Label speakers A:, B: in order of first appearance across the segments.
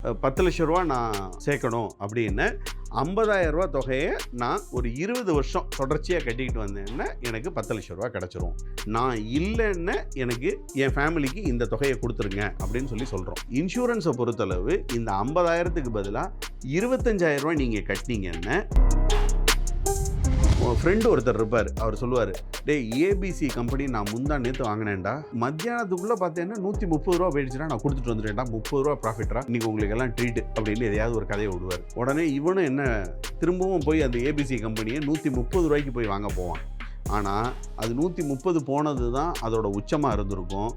A: ரூ. 10,00,000 நான் சேர்க்கணும் அப்படின்னு ரூ. 50,000 தொகையை நான் ஒரு 20 வருஷம் தொடர்ச்சியாக கட்டிக்கிட்டு வந்தேன்னா எனக்கு ரூ. 10,00,000 கிடச்சிரும். நான் இல்லைன்னு எனக்கு என் ஃபேமிலிக்கு இந்த தொகையை கொடுத்துருங்க அப்படின்னு சொல்கிறோம். இன்சூரன்ஸை பொறுத்தளவு இந்த 50,000க்கு பதிலாக 25,000 நீங்கள் கட்டினீங்கன்னா ஃப்ரெண்டு ஒருத்தர் இருப்பார். அவர் சொல்லுவார், ஏபிசி கம்பெனி நான் முந்தா நேற்று வாங்கினேன்டா, மத்தியானத்துக்குள்ளே பார்த்தேன்னா ரூ. 130 போயிடுச்சுன்னா நான் கொடுத்துட்டு வந்துட்டேன்டா, ரூ. 30 ப்ராஃபிட்டா, இன்னைக்கு உங்களுக்கு எல்லாம் ட்ரீட் அப்படின்னு எதையாவது ஒரு கதையை விடுவார். உடனே இவனும் என்ன திரும்பவும் போய் அந்த ஏபிசி கம்பெனியை ரூ. 130 போய் வாங்க போவான். ஆனால் அது 130 போனது தான் அதோட உச்சமாக இருந்திருக்கும்.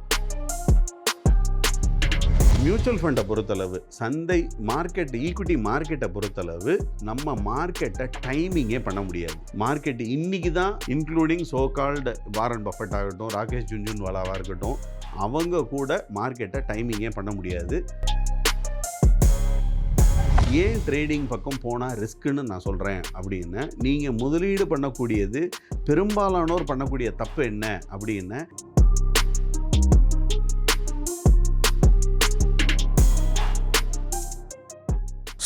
A: மியூச்சுவல் ஃபண்டை பொறுத்தளவு, சந்தை மார்க்கெட், ஈக்விட்டி மார்க்கெட்டை பொறுத்தளவு நம்ம மார்க்கெட்டை டைமிங்கே பண்ண முடியாது. மார்க்கெட் இன்னைக்கு தான், including so called Warren Buffett ஆகட்டும், ராகேஷ் ஜுன்ஜுன்வாலாவாக இருக்கட்டும், அவங்க கூட மார்க்கெட்டை டைமிங்கே பண்ண முடியாது. ஏன் ட்ரேடிங் பக்கம் போனால் ரிஸ்க்குன்னு நான் சொல்கிறேன் அப்படின்னா, நீங்கள் முதலீடு பண்ணக்கூடியது பெரும்பாலானோர் பண்ணக்கூடிய தப்பு என்ன அப்படின்னா,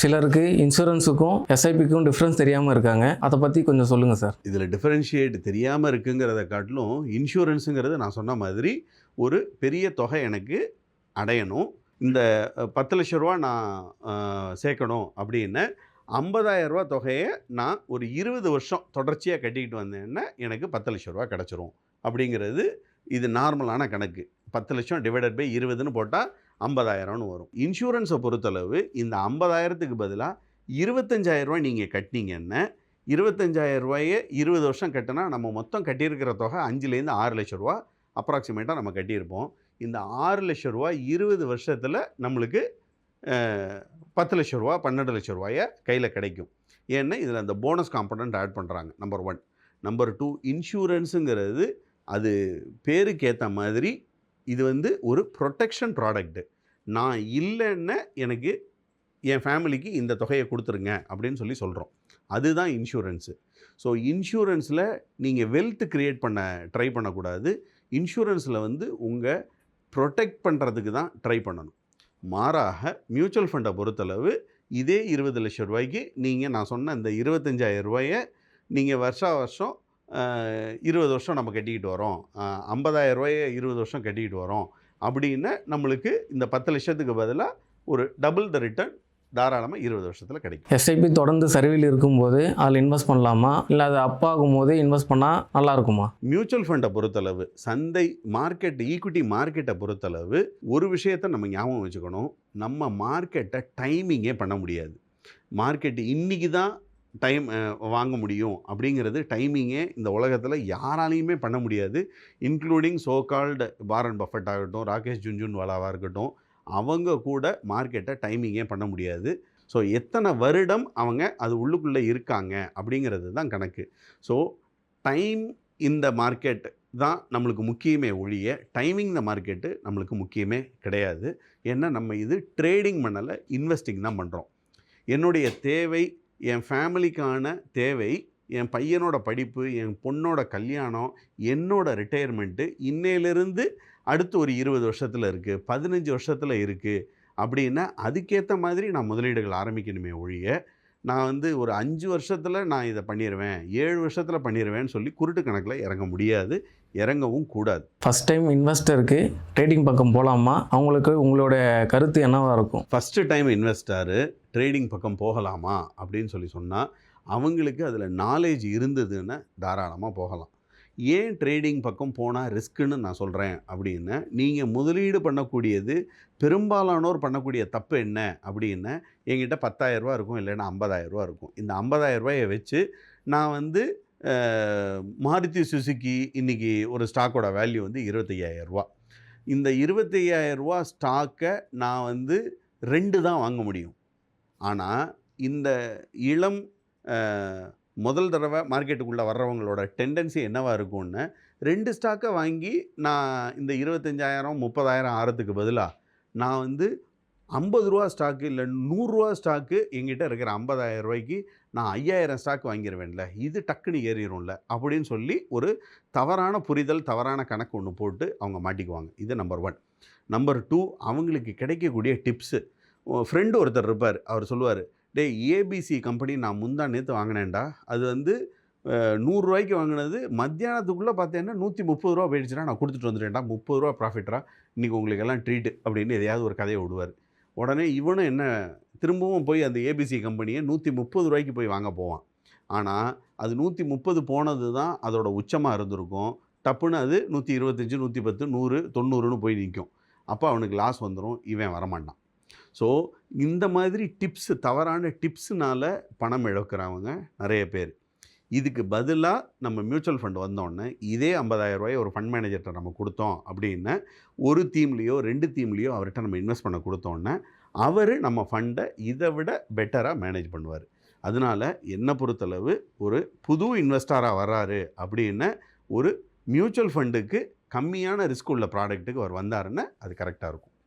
B: சிலருக்கு இன்சூரன்ஸுக்கும் எஸ்ஐபிக்கும் டிஃப்ரென்ஸ் தெரியாமல் இருக்காங்க. அதை பற்றி கொஞ்சம் சொல்லுங்கள் சார்.
A: இதில் டிஃபரன்ஷியேட் தெரியாமல் இருக்குங்கிறத காட்டிலும் இன்சூரன்ஸுங்கிறது நான் சொன்ன மாதிரி ஒரு பெரிய தொகை எனக்கு அடையணும். இந்த ரூ. 10,00,000 நான் சேர்க்கணும் அப்படின்னு ரூ. 50,000 தொகையை நான் ஒரு 20 வருஷம் தொடர்ச்சியாக கட்டிக்கிட்டு வந்தேன்னா எனக்கு ரூ. 10,00,000 கிடச்சிரும் அப்படிங்கிறது இது நார்மலான கணக்கு. 10,00,000 டிவைடட் பை 20ன்னு போட்டால் 50,000ன்னு வரும். இன்சூரன்ஸை பொறுத்தளவு இந்த 50,000க்கு பதிலாக 25,000 நீங்கள் கட்டினீங்கன்னா, 25,000 20 வருஷம் கட்டினா நம்ம மொத்தம் கட்டியிருக்கிற தொகை 5லேருந்து 6 லட்ச ரூபா அப்ராக்சிமேட்டாக நம்ம கட்டியிருப்போம். இந்த 6 லட்ச ரூபா 20 வருஷத்தில் நம்மளுக்கு 10 லட்ச ரூபா 12 லட்ச ரூபாயை கையில் கிடைக்கும். ஏன்னா இதில் அந்த போனஸ் காம்பனண்ட் ஆட் பண்ணுறாங்க. நம்பர் 1. நம்பர் 2, இன்சூரன்ஸுங்கிறது அது பேருக்கு ஏற்ற மாதிரி இது ஒரு ப்ரொடெக்ஷன் ப்ராடக்ட்டு. நான் இல்லைன்னா எனக்கு என் ஃபேமிலிக்கு இந்த தொகையை கொடுத்துருங்க அப்படின்னு சொல்கிறோம். அதுதான் இன்சூரன்ஸு. ஸோ இன்சூரன்ஸில் நீங்கள் வெல்த் க்ரியேட் பண்ண ட்ரை பண்ணக்கூடாது. இன்சூரன்ஸில் உங்கள் ப்ரொடெக்ட் பண்ணுறதுக்கு தான் ட்ரை பண்ணணும். மாறாக மியூச்சுவல் ஃபண்டை பொறுத்தளவு இதே 20 லட்ச ரூபாய்க்கு நீங்கள் நான் சொன்ன இந்த 25,000 நீங்கள் வருஷம் 20 வருஷம் நம்ம கட்டிக்கிட்டு வரோம், 50,000 20 வருஷம் கட்டிக்கிட்டு வரோம் அப்படின்னு நம்மளுக்கு இந்த 10 லட்சத்துக்கு பதிலாக ஒரு டபுள் த ரிட்டர்ன் தாராளமாக 20 வருஷத்தில் கிடைக்கும்.
B: எஸ்ஐபி தொடர்ந்து சரிவில் இருக்கும்போது அதில் இன்வெஸ்ட் பண்ணலாமா, இல்லை அது அப்பாகும் போது இன்வெஸ்ட் பண்ணால் நல்லா இருக்குமா?
A: மியூச்சுவல் ஃபண்டை பொறுத்தளவு, சந்தை மார்க்கெட், ஈக்விட்டி மார்க்கெட்டை பொறுத்தளவு ஒரு விஷயத்தை நம்ம ஞாபகம் வச்சுக்கணும். நம்ம மார்க்கெட்டை டைமிங்கே பண்ண முடியாது. மார்க்கெட் இன்றைக்கி தான் வாங்க முடியும் அப்படிங்கிறது டைமிங்கே இந்த உலகத்தில் யாராலையுமே பண்ண முடியாது. Including so called Warren Buffett ஆகட்டும், ராகேஷ் ஜுன்ஜுன்வாலாவாக இருக்கட்டும், அவங்க கூட மார்க்கெட்டை டைமிங்கே பண்ண முடியாது. ஸோ எத்தனை வருடம் அவங்க அது உள்ளுக்குள்ளே இருக்காங்க அப்படிங்கிறது தான் கணக்கு. ஸோ டைம் இந்த மார்க்கெட் தான் நம்மளுக்கு முக்கியமே ஒழிய டைமிங் இந்த மார்க்கெட்டு நம்மளுக்கு முக்கியமே கிடையாது. ஏன்னா நம்ம இது ட்ரேடிங் பண்ணலை, இன்வெஸ்டிங் தான் பண்ணுறோம். என்னுடைய தேவை, என் ஃபேமிலிக்கான தேவை, என் பையனோட படிப்பு, என் பொண்ணோட கல்யாணம், என்னோட ரிட்டையர்மெண்ட்டு இன்னையிலிருந்து அடுத்து ஒரு 20 வருஷத்தில் இருக்குது, 15 வருஷத்தில் இருக்குது அப்படின்னா அதுக்கேற்ற மாதிரி நான் முதலீடுகள் ஆரம்பிக்கணுமே ஒழிய நான் ஒரு 5 வருஷத்தில் நான் இதை பண்ணிடுவேன், 7 வருஷத்தில் பண்ணிடுவேன்னு சொல்லி குருட்டு கணக்கில் இறங்க முடியாது, இறங்கவும் கூடாது.
B: ஃபஸ்ட் டைம் இன்வெஸ்டருக்கு ட்ரேடிங் பக்கம் போகலாமா? அவங்களுக்கு உங்களோட கருத்து என்னவாக இருக்கும்?
A: ஃபஸ்ட்டு டைம் இன்வெஸ்டரு ட்ரேடிங் பக்கம் போகலாமா அப்படின்னு சொன்னால் அவங்களுக்கு அதில் நாலேஜ் இருந்ததுன்னு தாராளமாக போகலாம். ஏன் ட்ரேடிங் பக்கம் போனால் ரிஸ்க்குன்னு நான் சொல்கிறேன் அப்படின்னா, நீங்கள் முதலீடு பண்ணக்கூடியது பெரும்பாலானோர் பண்ணக்கூடிய தப்பு என்ன அப்படின்னா, என்கிட்ட 10,000 இருக்கும், இல்லைன்னா 50,000 இருக்கும். இந்த 50,000 வச்சு நான் மாருதி சுசுக்கி இன்றைக்கி ஒரு ஸ்டாக்கோட வேல்யூ 25,000. இந்த 25,000 ஸ்டாக்கை நான் 2 தான் வாங்க முடியும். ஆனால் இந்த இளம் முதல் தடவை மார்க்கெட்டுக்குள்ளே வர்றவங்களோட டெண்டன்சி என்னவாக இருக்கும்னு 2 ஸ்டாக்கை வாங்கி நான் இந்த 25,000 30,000 ஆகிறதுக்கு பதிலாக நான் 50 ரூபா ஸ்டாக்கு இல்லை 100 ரூபா ஸ்டாக்கு எங்கிட்ட இருக்கிற 50,000 நான் 5,000 ஸ்டாக் வாங்கிடுவேன்ல, இது டக்குன்னு ஏறிடும்ல அப்படின்னு சொல்லி ஒரு தவறான புரிதல், தவறான கணக்கு ஒன்று போட்டு அவங்க மாட்டிக்குவாங்க. இது நம்பர் 1. நம்பர் 2, அவங்களுக்கு கிடைக்கக்கூடிய டிப்ஸு. ஃப்ரெண்டு ஒருத்தர் இருப்பார். அவர் சொல்லுவார், டேய் ஏபிசி கம்பெனி நான் முந்தா நேற்று வாங்கினேன்டா, அது வந்து ₹100 வாங்கினது மத்தியானத்துக்குள்ளே பார்த்தேன்னா ₹130 போயிடுச்சுன்னா நான் கொடுத்துட்டு வந்துட்டேன்டா, ₹30 ப்ராஃபிட்ரா, இன்றைக்கி உங்களுக்கு எல்லாம் ட்ரீட்டு அப்படின்னு எதையாவது ஒரு கதையை விடுவார். உடனே இவனும் என்ன திரும்பவும் போய் அந்த ஏபிசி கம்பெனியை ₹130 போய் வாங்க போவான். ஆனால் அது 130 போனது தான் அதோட உச்சமாக இருந்திருக்கும். டப்புன்னு அது 125, 110, 100, 90ன்னு போய் நிற்கும். அப்போ அவனுக்கு லாஸ் வந்துடும், இவன் வரமாட்டான். ஸோ இந்த மாதிரி டிப்ஸு, தவறான டிப்ஸுனால பணம் இழக்கிறவங்க நிறைய பேர். இதுக்கு பதிலாக நம்ம மியூச்சுவல் ஃபண்ட் வந்தோடனே இதே ₹50,000 ஒரு ஃபண்ட் மேனேஜர்கிட்ட நம்ம கொடுத்தோம் அப்படின்னா, ஒரு தீம்லேயோ 2 தீம்லேயோ அவர்கிட்ட நம்ம இன்வெஸ்ட் பண்ண கொடுத்தோன்னே அவர் நம்ம ஃபண்டை இதை விட பெட்டராக மேனேஜ் பண்ணுவார். அதனால் என்னை பொறுத்தளவு ஒரு புது இன்வெஸ்டராக வர்றாரு அப்படின்னா ஒரு மியூச்சுவல் ஃபண்டுக்கு கம்மியான ரிஸ்க் உள்ள ப்ராடக்ட்டுக்கு அவர் வந்தாருன்னா அது கரெக்டாக இருக்கும்.